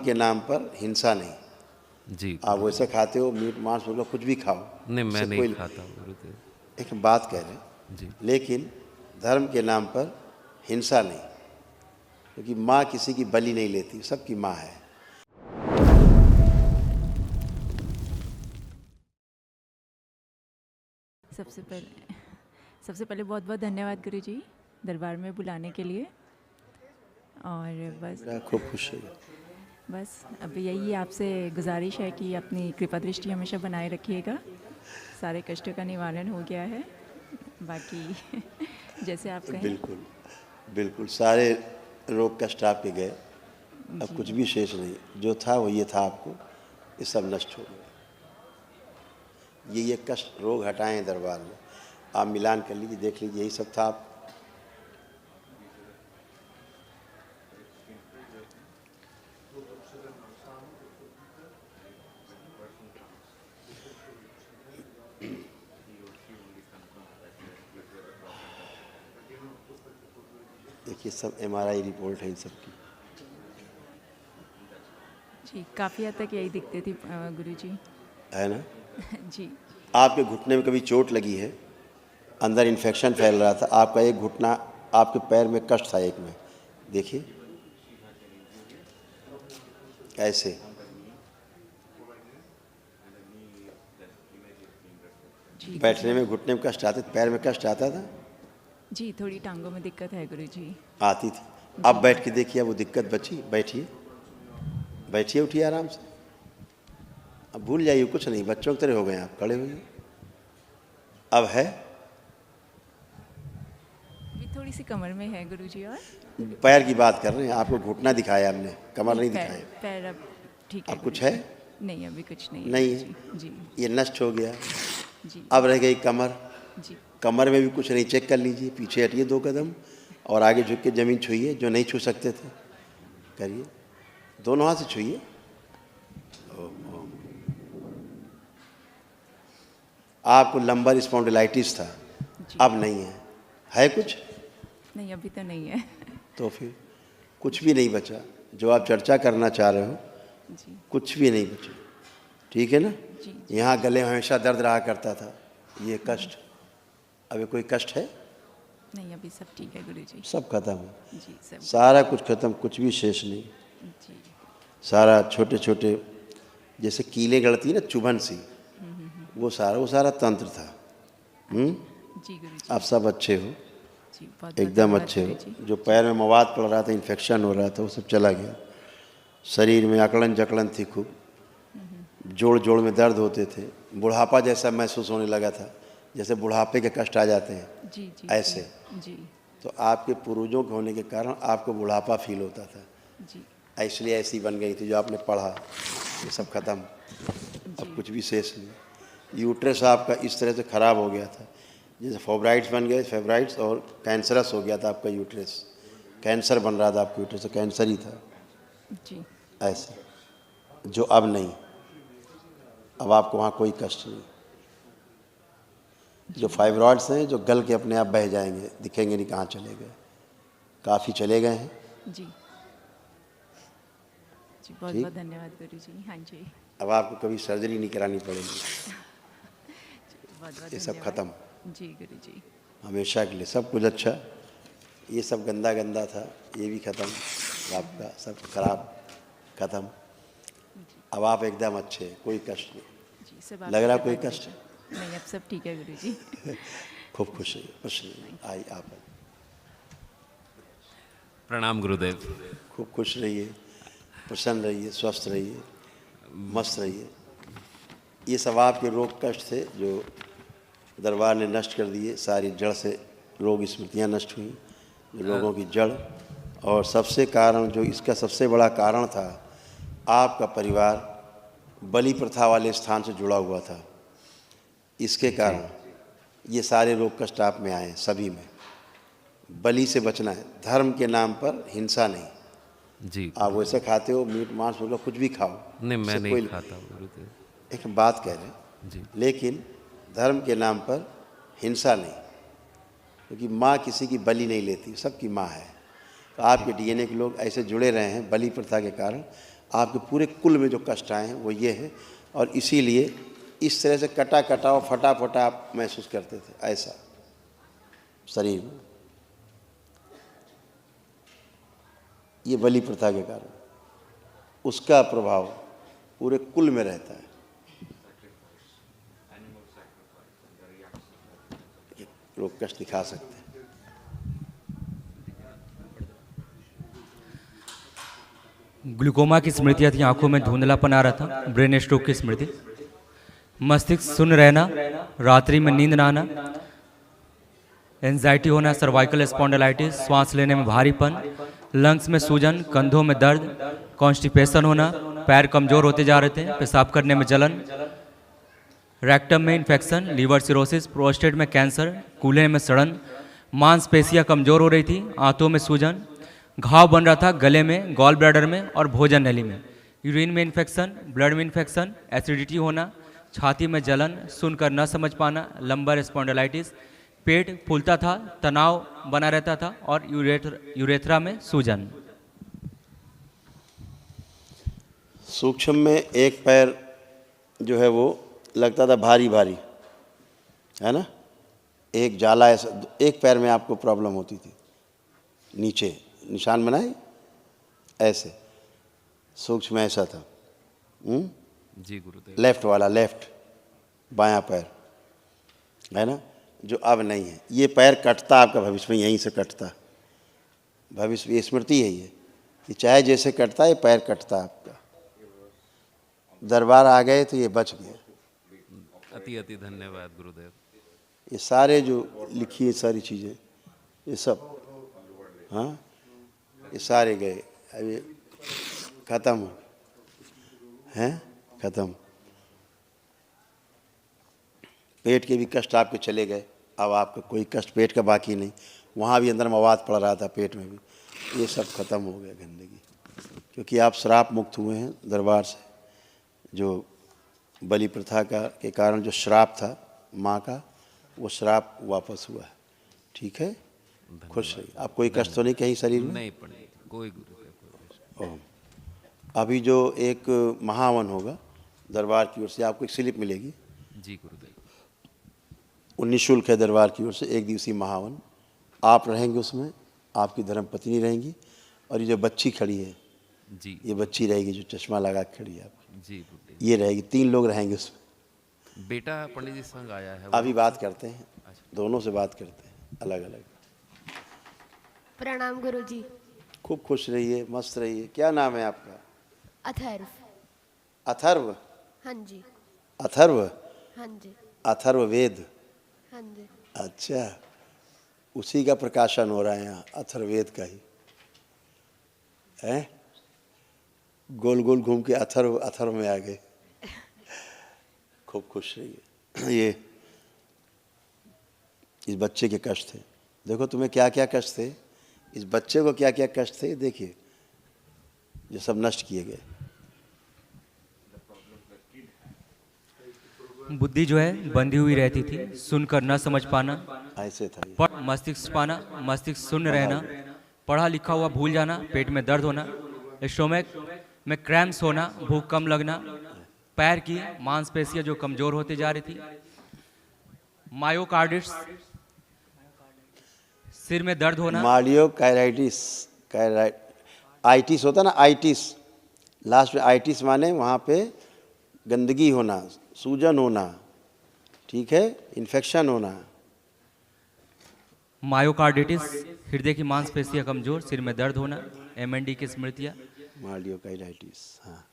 के नाम पर हिंसा नहीं। जी आप वैसे खाते हो मीट मांस वगैरह कुछ भी खाओ, नहीं, मैं इससे नहीं कोई खाता गुरुदेव। एक बात कह रहे हैं, जी लेकिन धर्म के नाम पर हिंसा नहीं, क्योंकि माँ किसी की बलि नहीं लेती, सबकी माँ है। सबसे पहले बहुत बहुत धन्यवाद गुरुजी दरबार में बुलाने के लिए। और खूब खुश है। बस अब यही आपसे गुजारिश है कि अपनी कृपा दृष्टि हमेशा बनाए रखिएगा। सारे कष्टों का निवारण हो गया है, बाकी जैसे आप कहें। बिल्कुल बिल्कुल, सारे रोग कष्ट आपके गए, अब कुछ भी शेष नहीं। जो था वो ये था, आपको ये सब नष्ट हो गया। ये कष्ट रोग हटाए हैं दरबार में, आप मिलान कर लीजिए, देख लीजिए, यही सब था। आप देखिए, सब MRI रिपोर्ट है इन सब की। जी काफ़ी हद तक यही दिखते थी गुरुजी, है ना। जी। आपके घुटने में कभी चोट लगी है, अंदर इन्फेक्शन फैल रहा था, आपका एक घुटना, आपके पैर में कष्ट था एक में, देखिए ऐसे। बैठने में घुटने में कष्ट आते, पैर में कष्ट आता था। जी थोड़ी टांगों में दिक्कत है गुरुजी। आती थी। अब बैठ के देखिए, वो दिक्कत बची। बैठिए, बैठिए, उठिए आराम से। अब भूल जाइए, कुछ नहीं, बच्चों की तरह हो गए आप, खड़े होइए। अब है, थोड़ी सी कमर में है गुरुजी। और पैर की बात कर रहे हैं, आपको घुटना दिखाया हमने, कमर नहीं दिखाया। पैर अब ठीक है। अब कुछ है? नहीं, अभी कुछ नहीं नहीं है जी। ये नष्ट हो गया। जी अब रह गई कमर। जी कमर में भी कुछ नहीं, चेक कर लीजिए, पीछे हटिए 2 कदम और आगे झुक के ज़मीन छूइए, जो नहीं छू सकते थे करिए, दोनों हाथ से छूइए। आपको लंबर स्पॉन्डिलाइटिस था, अब नहीं है। है कुछ? नहीं, अभी तो नहीं है। तो फिर कुछ भी नहीं बचा, जो आप चर्चा करना चाह रहे हो जी। कुछ भी नहीं बचा, ठीक है ना। जी। यहाँ गले में हमेशा दर्द रहा करता था, ये कष्ट, अभी कोई कष्ट है? नहीं, अभी सब ठीक है गुरुजी। सब खत्म है, जी सब। सारा कुछ खत्म, कुछ भी शेष नहीं। जी सारा छोटे छोटे जैसे कीले गढ़ती है ना, चुभन सी, वो सारा तंत्र था। जी गुरुजी। आप सब अच्छे हो, जी बहुत एकदम अच्छे हो। जो पैर में मवाद पड़ रहा था, इन्फेक्शन हो रहा था, वो सब चला गया। शरीर में अकड़न जकड़न थी खूब, जोड़ जोड़ में दर्द होते थे, बुढ़ापा जैसा महसूस होने लगा था, जैसे बुढ़ापे के कष्ट आ जाते हैं जी जी ऐसे। जी तो आपके पूर्वजों के होने के कारण आपको बुढ़ापा फील होता था, जी। इसलिए ऐसी बन गई थी। जो आपने पढ़ा ये सब खत्म, अब कुछ भी शेष नहीं। यूट्रस आपका इस तरह से ख़राब हो गया था, जैसे फाइब्राइड्स बन गए, फाइब्राइड्स, और कैंसरस हो गया था आपका यूट्रस, कैंसर बन रहा था आपका यूट्रस, तो कैंसर ही था जी। ऐसे, जो अब नहीं। अब आपको वहाँ कोई कष्ट नहीं। जो फाइब्रॉइड्स हैं, जो गल के अपने आप बह जाएंगे, दिखेंगे नहीं कहाँ चले गए, काफ़ी चले गए हैं। जी जी बहुत बहुत धन्यवाद गुरुजी। हाँ जी, अब आपको कभी सर्जरी नहीं करानी पड़ेगी, बहुत बहुत ये सब धन्यवाद। खत्म जी गुरुजी। हमेशा के लिए, सब कुछ अच्छा। ये सब गंदा गंदा था, ये भी खत्म, आपका सब खराब खत्म। अब आप एकदम अच्छे, कोई कष्ट नहीं। जी सब लग रहा कोई कष्ट? नहीं, अब सब ठीक है गुरुजी। खूब खुश रहिए, खुश रहिए। आई आप प्रणाम गुरुदेव। खूब खुश रहिए, प्रसन्न रहिए, स्वस्थ रहिए, मस्त रहिए। ये सब आपके रोग कष्ट थे जो दरबार ने नष्ट कर दिए, सारी जड़ से रोग स्मृतियाँ नष्ट हुई, जो लोगों की जड़। और सबसे कारण, जो इसका सबसे बड़ा कारण था, आपका परिवार बलि प्रथा वाले स्थान से जुड़ा हुआ था, इसके कारण ये सारे रोग कष्ट आप में आए हैं, सभी में। बलि से बचना है, धर्म के नाम पर हिंसा नहीं। जी आप वैसे खाते हो मीट मांस वगैरह कुछ भी खाओ, नहीं, मैं इससे नहीं कोई खाता गुरुदेव। एक बात कह रहे हैं, जी लेकिन धर्म के नाम पर हिंसा नहीं, क्योंकि माँ किसी की बलि नहीं लेती, सबकी माँ है। तो आपके DNA के लोग ऐसे जुड़े रहे हैं बलि प्रथा के कारण, आपके पूरे कुल में जो कष्ट आए हैं वो ये है, और इसीलिए इस तरह से कटा कटा और फटा फटा आप महसूस करते थे ऐसा शरीर में। ये बलि प्रथा के कारण उसका प्रभाव पूरे कुल में रहता है। ये लोग कष्ट दिखा सकते हैं। ग्लूकोमा की स्मृतियाँ थी, आंखों में धुंधलापन आ रहा था, ब्रेन स्ट्रोक की स्मृति, मस्तिष्क शून्य रहना, रात्रि में नींद ना आना, एंजाइटी होना, सर्वाइकल स्पॉन्डिलाइटिस, श्वास लेने में भारीपन, लंग्स में सूजन, कंधों में दर्द, कॉन्स्टिपेशन होना, पैर कमजोर होते जा रहे थे, पेशाब करने में जलन, रेक्टम में इन्फेक्शन, लीवर सिरोसिस, प्रोस्टेट में कैंसर, कूल्हे में सड़न, मांसपेशियां कमजोर हो रही थी, आंतों में सूजन, घाव बन रहा था गले में, गॉल ब्लैडर में और भोजन नली में, यूरिन में इन्फेक्शन, ब्लड में इन्फेक्शन, एसिडिटी होना, छाती में जलन, सुनकर न समझ पाना, लंबर स्पॉन्डिलाइटिस, पेट फूलता था, तनाव बना रहता था और यूरेथ्रा में सूजन। सूक्ष्म में एक पैर जो है वो लगता था भारी भारी, है ना, एक जाला ऐसा, एक पैर में आपको प्रॉब्लम होती थी, नीचे निशान बनाए ऐसे, सूक्ष्म में ऐसा था। जी गुरुदेव। लेफ्ट वाला, लेफ्ट बायां पैर, है ना, जो अब नहीं है। ये पैर कटता आपका भविष्य में, यहीं से कटता भविष्य, ये स्मृति है ये चाहे जैसे कटता ये पैर कटता आपका। दरबार आ गए तो ये बच गए। अति अति धन्यवाद गुरुदेव। ये सारे जो लिखी है सारी चीज़ें, ये सब, हाँ, ये सारे गए, अब ये खत्म हैं, खत्म। पेट के भी कष्ट आपके चले गए, अब आपका कोई कष्ट पेट का बाकी नहीं। वहाँ भी अंदर मवाद पड़ रहा था पेट में भी, ये सब खत्म हो गया गंदगी, क्योंकि आप श्राप मुक्त हुए हैं दरबार से। जो बलि प्रथा के कारण जो श्राप था माँ का, वो श्राप वापस हुआ है। ठीक है, खुश रहिए। आप कोई कष्ट तो नहीं कहीं शरीर में? नहीं पंडित, कोई गुरुदेव। ओह, अभी जो एक महावन होगा दरबार की ओर से, आपको एक स्लिप मिलेगी। जी गुरुदेव। वो निःशुल्क है दरबार की ओर से, एक दिवसीय महावन। आप रहेंगे उसमें, आपकी धर्मपत्नी रहेंगी, और ये जो बच्ची खड़ी है, जी ये बच्ची रहेगी जो चश्मा लगा के खड़ी है आपकी, जी गुरुदेव। ये रहेगी। 3 लोग रहेंगे उसमें। बेटा पंडित जी संग आया है। अभी बात करते हैं, दोनों से बात करते हैं अलग अलग। प्रणाम गुरुजी। खूब खुश रहिए, मस्त रहिए। क्या नाम है आपका? अथर्व। अथर्व? हाँ जी। अथर्व? हाँ जी। अथर्व वेद? हाँ जी। अच्छा, उसी का प्रकाशन हो रहा है यहाँ, अथर्ववेद का ही है। गोल गोल घूम के अथर्व अथर्व में आ गए। खूब खुश रहिए। ये इस बच्चे के कष्ट थे, देखो तुम्हें क्या क्या कष्ट थे, इस बच्चे को क्या क्या कष्ट थे, देखिए ये सब नष्ट किए गए। बुद्धि जो है बंधी हुई रहती थी, सुनकर न समझ पाना, ऐसे था ये। मस्तिष्क पाना, मस्तिष्क शून्य रहना, पढ़ा लिखा हुआ भूल जाना, पेट में दर्द होना, स्टोमक में क्रैम्प्स होना, भूख कम लगना, पैर की मांसपेशियां जो कमजोर होती जा रही थी, मायोकार्डिट्स, सिर में दर्द होना, मायोकार्डिटिस, आइटिस होता ना, आइटिस, लास्ट में आइटिस माने वहाँ पे गंदगी होना, सूजन होना, ठीक है, इन्फेक्शन होना। मायोकार्डिटिस, हृदय की मांसपेशियां कमजोर, सिर में दर्द होना, एमएनडी की स्मृतियां, मायोकार्डिटिस, हाँ।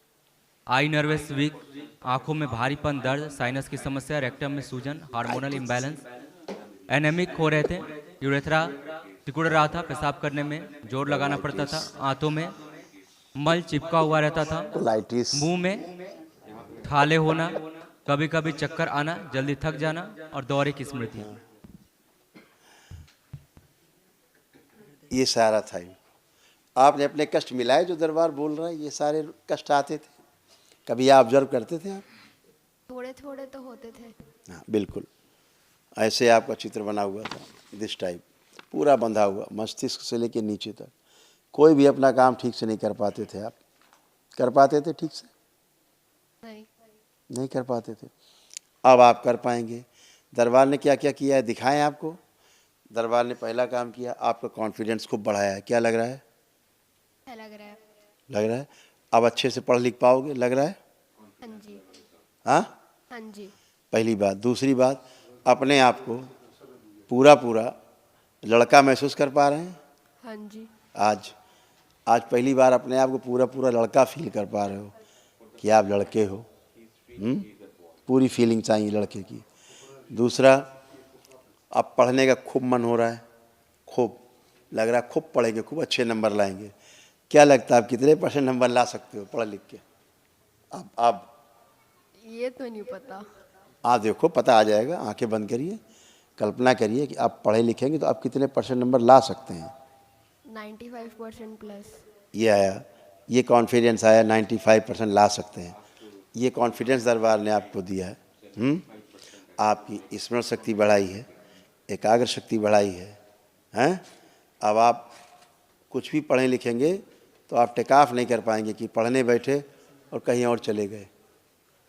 आई नर्वस वीक, आंखों में भारीपन, दर्द, साइनस की समस्या, रेक्टम में सूजन, हार्मोनल इम्बैलेंस, एनेमिक हो रहे थे, यूरेथ्रा सिकुड़ रहा था, पेशाब करने में जोर लगाना पड़ता था, आंतों में मल चिपका हुआ रहता था, कोलाइटिस, मुंह में थाले होना, कभी कभी चक्कर आना, जल्दी थक जाना और दौरे की स्मृति। ये सारा था। आपने अपने कष्ट मिलाए जो दरबार बोल रहा है, ये सारे कष्ट आते थे, कभी आप ऑब्जर्व करते थे आप? थोड़े थोड़े तो होते थे। हाँ बिल्कुल, ऐसे आपका चित्र बना हुआ था, दिस टाइप, पूरा बंधा हुआ मस्तिष्क से लेकर नीचे तक। कोई भी अपना काम ठीक से नहीं कर पाते थे आप, कर पाते थे ठीक से? नहीं। नहीं कर पाते थे। अब आप कर पाएंगे। दरबार ने क्या क्या किया है दिखाएं आपको। दरबार ने पहला काम किया, आपका कॉन्फिडेंस खूब बढ़ाया है। क्या लग रहा है? अच्छा लग रहा है। लग रहा है अब अच्छे से पढ़ लिख पाओगे, लग रहा है? हाँ जी। हाँ, हाँ जी। पहली बात। दूसरी बात, अपने आप को पूरा पूरा लड़का महसूस कर पा रहे हैं? हाँ जी। आज आज पहली बार अपने आप को पूरा पूरा लड़का फील कर पा रहे हो कि आप लड़के हो। पूरी फीलिंग चाहिए लड़के की। दूसरा, अब पढ़ने का खूब मन हो रहा है, खूब लग रहा है खूब पढ़ेंगे, खूब अच्छे नंबर लाएंगे। क्या लगता है आप कितने % नंबर ला सकते हो पढ़ लिख के? आप ये तो नहीं पता। आप देखो, पता आ जाएगा। आंखें बंद करिए, कल्पना करिए कि आप पढ़े लिखेंगे तो आप कितने % नंबर ला सकते हैं। 95% प्लस। ये आया, ये कॉन्फिडेंस आया, 95% ला सकते हैं। ये कॉन्फिडेंस दरबार ने आपको दिया है। आपकी स्मरण शक्ति बढ़ाई है, एकाग्र शक्ति बढ़ाई है। हैं? अब आप कुछ भी पढ़ें लिखेंगे तो आप टेकऑफ नहीं कर पाएंगे कि पढ़ने बैठे और कहीं और चले गए।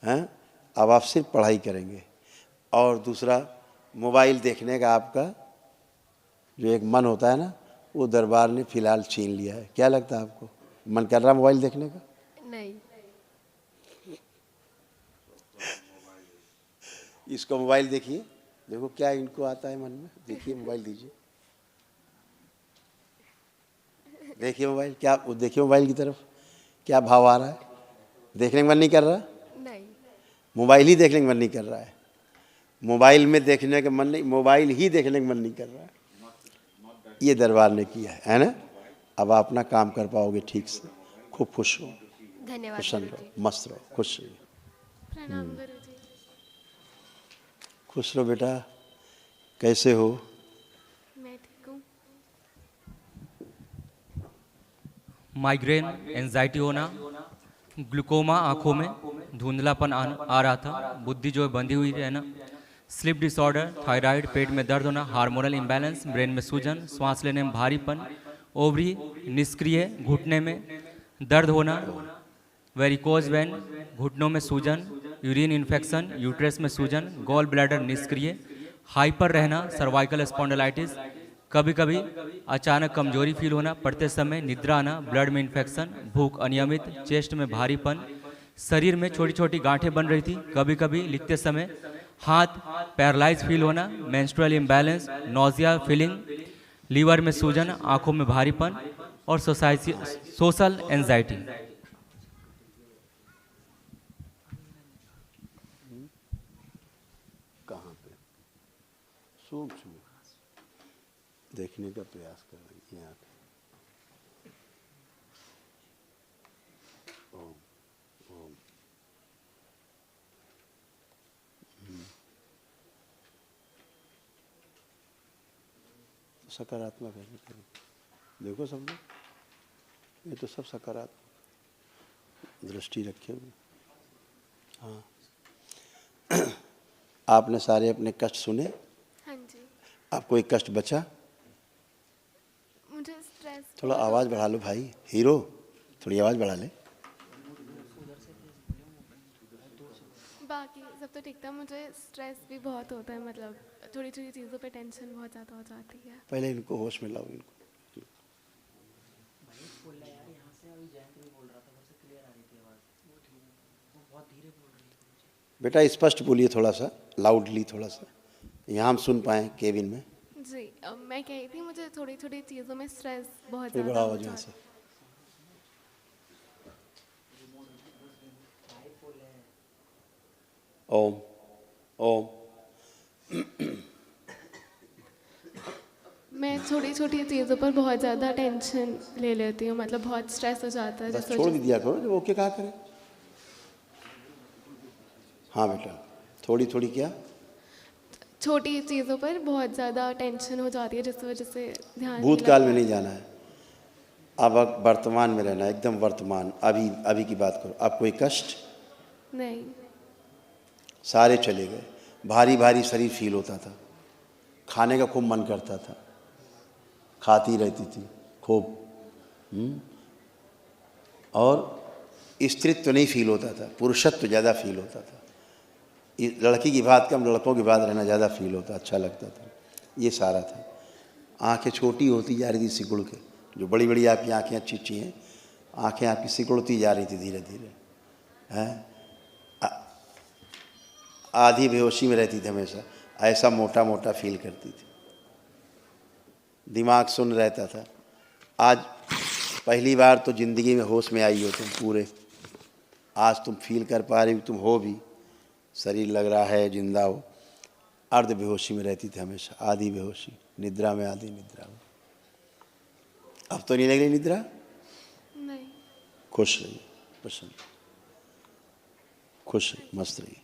हैं? अब आप सिर्फ पढ़ाई करेंगे। और दूसरा, मोबाइल देखने का आपका जो एक मन होता है ना, वो दरबार ने फिलहाल छीन लिया है। क्या लगता है आपको, मन कर रहा मोबाइल देखने का? नहीं। इसको मोबाइल देखिए, देखो क्या इनको आता है मन में। देखिए मोबाइल दीजिए, देखिए मोबाइल, क्या देखिए मोबाइल की तरफ क्या भाव आ रहा है? देखने का मन नहीं कर रहा? नहीं। मोबाइल ही देखने का मन नहीं कर रहा है। मोबाइल में देखने का मन नहीं, मोबाइल ही देखने का मन नहीं कर रहा है। ये दरबार ने किया है ना? अब आप अपना काम कर पाओगे ठीक से। खूब खुश हो, धन्यवाद प्रसन्न गुरुजी। रहो, मस्त रहो, खुश रहिए। प्रणाम गुरुजी। खुश रहो बेटा। कैसे हो? मैं ठीक हूँ। माइग्रेन, एंजाइटी होना, ग्लूकोमा आंखों में, धुंधलापन आ रहा था, बुद्धि जो है बंधी हुई है ना, स्लीप डिसऑर्डर, थायराइड, पेट में दर्द होना, हार्मोनल इम्बैलेंस, ब्रेन में सूजन, सांस लेने में भारीपन, ओवरी निष्क्रिय, घुटने में दर्द होना, वेरिकोज वेन, घुटनों में सूजन, यूरिन इन्फेक्शन, यूट्रस में सूजन, गॉल ब्लैडर निष्क्रिय, हाइपर रहना, सर्वाइकल स्पॉन्डिलाइटिस, कभी कभी अचानक कमजोरी फील होना, पढ़ते समय निद्रा आना, ब्लड में इन्फेक्शन, भूख अनियमित, चेस्ट में भारीपन, शरीर में छोटी छोटी गांठें बन रही थी, कभी कभी लिखते समय हाथ पैरालाइज फील होना, menstrual imbalance, nausea feeling, liver में सूजन, आंखों में भारीपन और सोशल एंजाइटी। कहाँ पे? सूक्ष्म देखने का प्रयास कर रही हैं आप। ओम ओम। सकारात्मक है। देखो सब लोग, ये तो सब सकारात्मक दृष्टि रखे हुए। हाँ, आपने सारे अपने कष्ट सुने? हाँ जी। आपको एक कष्ट बचा? मुझे स्ट्रेस। थोड़ा आवाज़ बढ़ा लो भाई, हीरो, थोड़ी आवाज़ बढ़ा ले। बाकी सब तो ठीक था, मुझे स्ट्रेस भी बहुत होता है, मतलब छोटी छोटी चीज़ों पे टेंशन बहुत ज़्यादा हो जाती है। पहले इनको होश में लाओ, इनको। बेटा स्पष्ट बोलिए, थोड़ा सा लाउडली, थोड़ा सा यहाँ हम सुन पाएँ केबिन में। जी, मैं कह रही थी मुझे थोड़ी छोटी चीज़ों में स्ट्रेस बहुत थोड़ी ज़्यादा बड़ा हो आवाज़ यहाँ जाता से। है। ओम ओम। मैं छोटी छोटी चीज़ों पर बहुत ज़्यादा टेंशन ले लेती हूँ, मतलब बहुत स्ट्रेस हो जाता है बस जिस छोड़ वजह भी से। दिया करो, जब ओके कहा करें। हाँ बेटा, थोड़ी थोड़ी क्या? छोटी चीज़ों पर बहुत ज़्यादा टेंशन हो जाती है जिस वजह से ध्यान नहीं भूतकाल लग में नहीं पाता। जाना है, अब वर्तमान में रहना है, एकदम वर्तमान। अभी अभी की बात करो। आप कोई कष्ट? नहीं। सारे चले गए। भारी भारी शरीर फील होता था, खाने का खूब मन करता था, खाती रहती थी खूब। और स्त्रीत्व नहीं फील होता था, पुरुषत्व ज़्यादा फील होता था। ये लड़की की बात कम, लड़कों की बात रहना ज़्यादा फील होता, अच्छा लगता था। ये सारा था। आंखें छोटी होती जा रही थी सिकुड़ के, जो बड़ी बड़ी आपकी आंखें अच्छी अच्छी हैं, आंखें आपकी सिकुड़ती जा रही थी धीरे धीरे, हैं। आधी बेहोशी में रहती थी हमेशा, ऐसा मोटा मोटा फील करती थी। दिमाग सुन्न रहता था। आज पहली बार तो ज़िंदगी में होश में आई हो तुम पूरे। आज तुम फील कर पा रही हो, तुम हो भी, शरीर लग रहा है जिंदा हो। अर्ध बेहोशी में रहती थी हमेशा, आधी बेहोशी, निद्रा में, आधी निद्रा में। अब तो नहीं लग रही निद्रा? नहीं। खुश रहिए, प्रसन्न, खुश रहिए, मस्त रहिए।